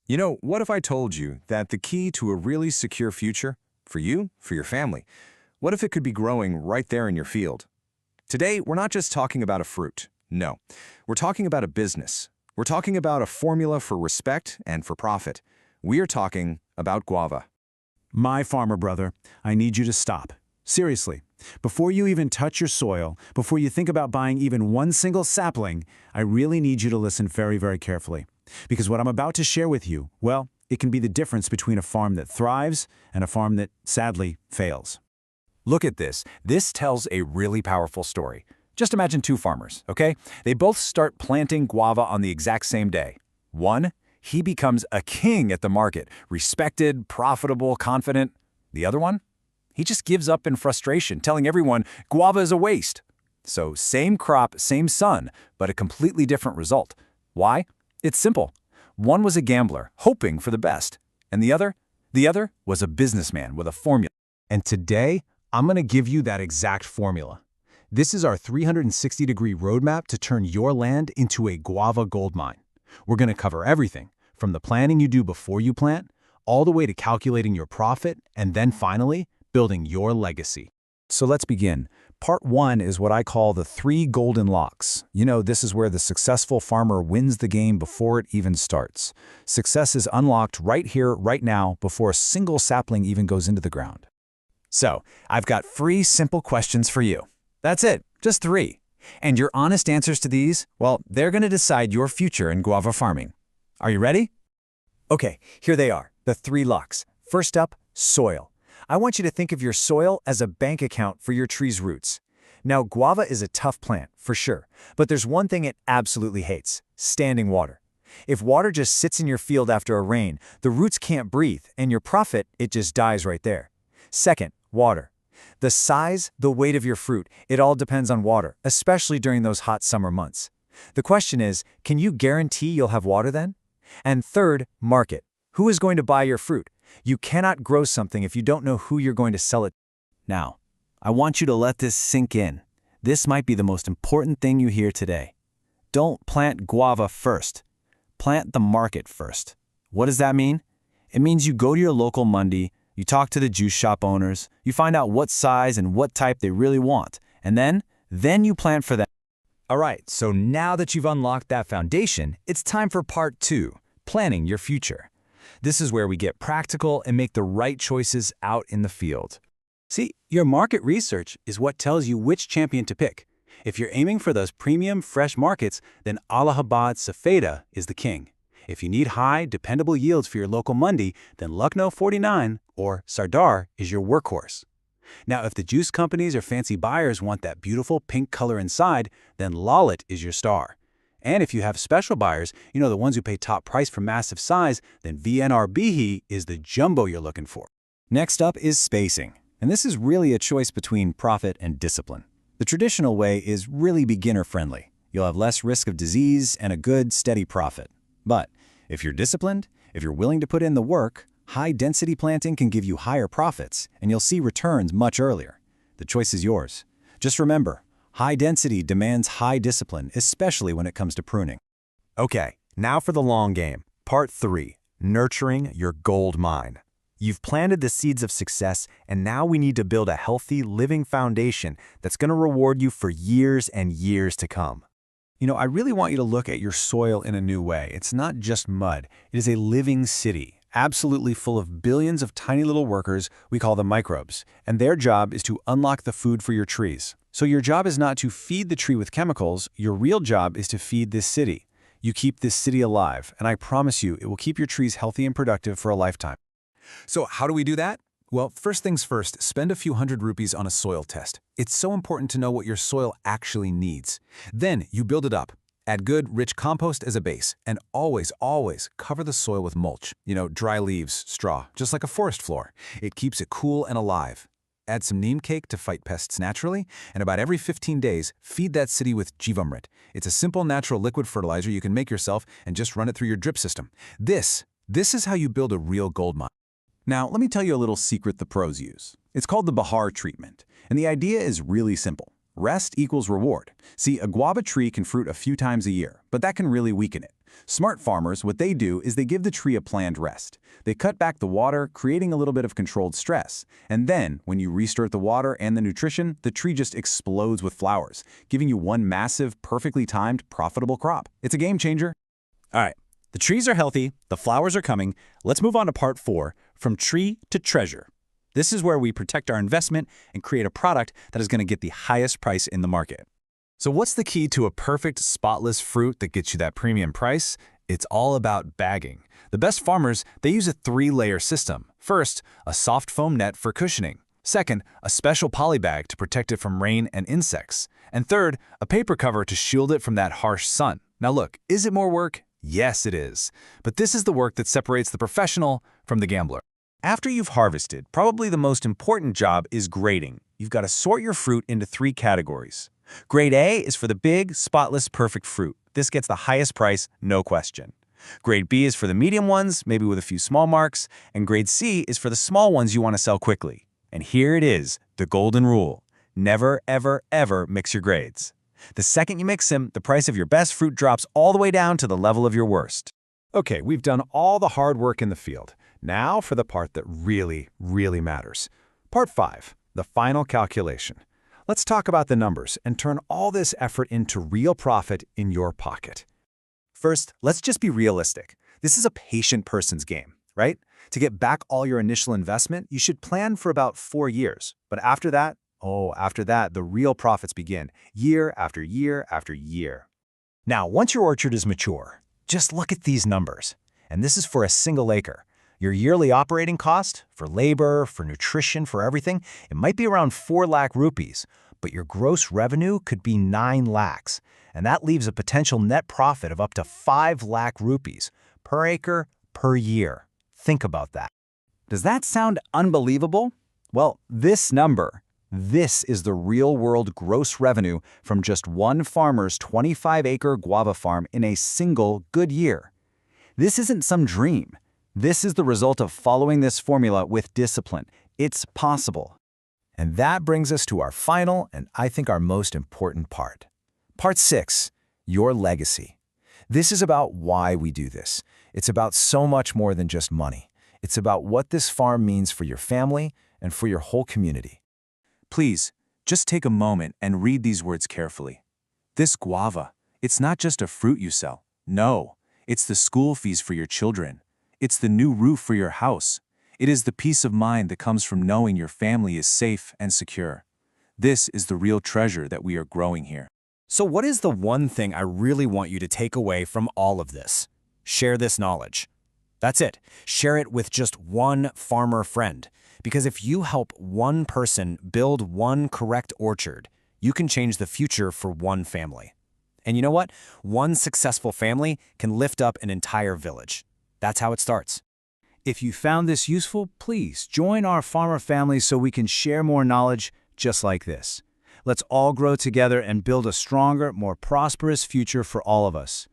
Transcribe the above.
You know, what if I told you that the key to a really secure future, for you, for your family, what if it could be growing right there in your field? Today, we're not just talking about a fruit. No, we're talking about a business. We're talking about a formula for respect and for profit. We are talking about guava. My farmer brother, I need you to stop. Seriously, before you even touch your soil, before you think about buying even one single sapling, I really need you to listen very, very carefully. Because what I'm about to share with you, well, it can be the difference between a farm that thrives and a farm that, sadly, fails. Look at this. This tells a really powerful story. Just imagine two farmers, okay? They both start planting guava on the exact same day. One, he becomes a king at the market, respected, profitable, confident. The other one? He just gives up in frustration, telling everyone guava is a waste. So same crop, same sun, but a completely different result. Why? It's simple. One was a gambler, hoping for the best. And the other? The other was a businessman with a formula. And today, I'm going to give you that exact formula. This is our 360-degree roadmap to turn your land into a guava goldmine. We're going to cover everything, from the planning you do before you plant, all the way to calculating your profit, and then finally, building your legacy. So let's begin. Part 1 is what I call the 3 golden locks. You know, this is where the successful farmer wins the game before it even starts. Success is unlocked right here, right now, before a single sapling even goes into the ground. So, I've got 3 simple questions for you. That's it, just 3. And your honest answers to these, well, they're going to decide your future in guava farming. Are you ready? Okay, here they are, the 3 locks. First up, soil. I want you to think of your soil as a bank account for your tree's roots. Now, guava is a tough plant, for sure, but there's one thing it absolutely hates: standing water. If water just sits in your field after a rain, the roots can't breathe, and your profit, it just dies right there. Second, water. The size, the weight of your fruit, it all depends on water, especially during those hot summer months. The question is, can you guarantee you'll have water then? And third, market. Who is going to buy your fruit? You cannot grow something if you don't know who you're going to sell it to. Now, I want you to let this sink in. This might be the most important thing you hear today. Don't plant guava first. Plant the market first. What does that mean? It means you go to your local mandi, you talk to the juice shop owners, you find out what size and what type they really want, and then you plant for them. All right, so now that you've unlocked that foundation, it's time for part 2, planning your future. This is where we get practical and make the right choices out in the field. See, your market research is what tells you which champion to pick. If you're aiming for those premium, fresh markets, then Allahabad Safeda is the king. If you need high, dependable yields for your local mandi, then Lucknow 49 or Sardar is your workhorse. Now, if the juice companies or fancy buyers want that beautiful pink color inside, then Lalit is your star. And if you have special buyers, you know, the ones who pay top price for massive size, then VNR Bihi is the jumbo you're looking for. Next up is spacing. And this is really a choice between profit and discipline. The traditional way is really beginner-friendly. You'll have less risk of disease and a good, steady profit. But if you're disciplined, if you're willing to put in the work, high-density planting can give you higher profits, and you'll see returns much earlier. The choice is yours. Just remember, high density demands high discipline, especially when it comes to pruning. Okay, now for the long game. Part 3, nurturing your gold mine. You've planted the seeds of success, and now we need to build a healthy, living foundation that's going to reward you for years and years to come. You know, I really want you to look at your soil in a new way. It's not just mud. It is a living city, absolutely full of billions of tiny little workers we call the microbes, and their job is to unlock the food for your trees. So your job is not to feed the tree with chemicals, your real job is to feed this city. You keep this city alive, and I promise you it will keep your trees healthy and productive for a lifetime. So how do we do that? Well, first things first, spend a few hundred rupees on a soil test. It's so important to know what your soil actually needs. Then you build it up. Add good, rich compost as a base, and always, always cover the soil with mulch. You know, dry leaves, straw, just like a forest floor. It keeps it cool and alive. Add some neem cake to fight pests naturally, and about every 15 days, feed that city with Jivamrit. It's a simple natural liquid fertilizer you can make yourself and just run it through your drip system. This is how you build a real gold mine. Now, let me tell you a little secret the pros use. It's called the Bahar treatment, and the idea is really simple. Rest equals reward. See, a guava tree can fruit a few times a year, but that can really weaken it. Smart farmers, what they do is they give the tree a planned rest. They cut back the water, creating a little bit of controlled stress. And then, when you restart the water and the nutrition, the tree just explodes with flowers, giving you one massive, perfectly timed, profitable crop. It's a game changer. All right, the trees are healthy, the flowers are coming. Let's move on to part 4, from tree to treasure. This is where we protect our investment and create a product that is going to get the highest price in the market. So what's the key to a perfect, spotless fruit that gets you that premium price? It's all about bagging. The best farmers, they use a 3-layer system. First, a soft foam net for cushioning. Second, a special poly bag to protect it from rain and insects. And third, a paper cover to shield it from that harsh sun. Now look, is it more work? Yes, it is. But this is the work that separates the professional from the gambler. After you've harvested, probably the most important job is grading. You've got to sort your fruit into 3 categories. Grade A is for the big, spotless, perfect fruit. This gets the highest price, no question. Grade B is for the medium ones, maybe with a few small marks. And Grade C is for the small ones you want to sell quickly. And here it is, the golden rule. Never, ever, ever mix your grades. The second you mix them, the price of your best fruit drops all the way down to the level of your worst. Okay, we've done all the hard work in the field. Now for the part that really, really matters. Part 5, the final calculation. Let's talk about the numbers and turn all this effort into real profit in your pocket. First, let's just be realistic. This is a patient person's game, right? To get back all your initial investment, you should plan for about 4 years. But after that, the real profits begin, year after year after year. Now, once your orchard is mature, just look at these numbers. And this is for a single acre. Your yearly operating cost, for labor, for nutrition, for everything, it might be around 4 lakh rupees, but your gross revenue could be 9 lakhs, and that leaves a potential net profit of up to 5 lakh rupees per acre per year. Think about that. Does that sound unbelievable? Well, this is the real-world gross revenue from just one farmer's 25-acre guava farm in a single good year. This isn't some dream. This is the result of following this formula with discipline. It's possible. And that brings us to our final and I think our most important part. Part 6, your legacy. This is about why we do this. It's about so much more than just money. It's about what this farm means for your family and for your whole community. Please, just take a moment and read these words carefully. This guava, it's not just a fruit you sell. No, it's the school fees for your children. It's the new roof for your house. It is the peace of mind that comes from knowing your family is safe and secure. This is the real treasure that we are growing here. So what is the one thing I really want you to take away from all of this? Share this knowledge. That's it. Share it with just one farmer friend. Because if you help one person build one correct orchard, you can change the future for one family. And you know what? One successful family can lift up an entire village. That's how it starts. If you found this useful, please join our farmer family so we can share more knowledge just like this. Let's all grow together and build a stronger, more prosperous future for all of us.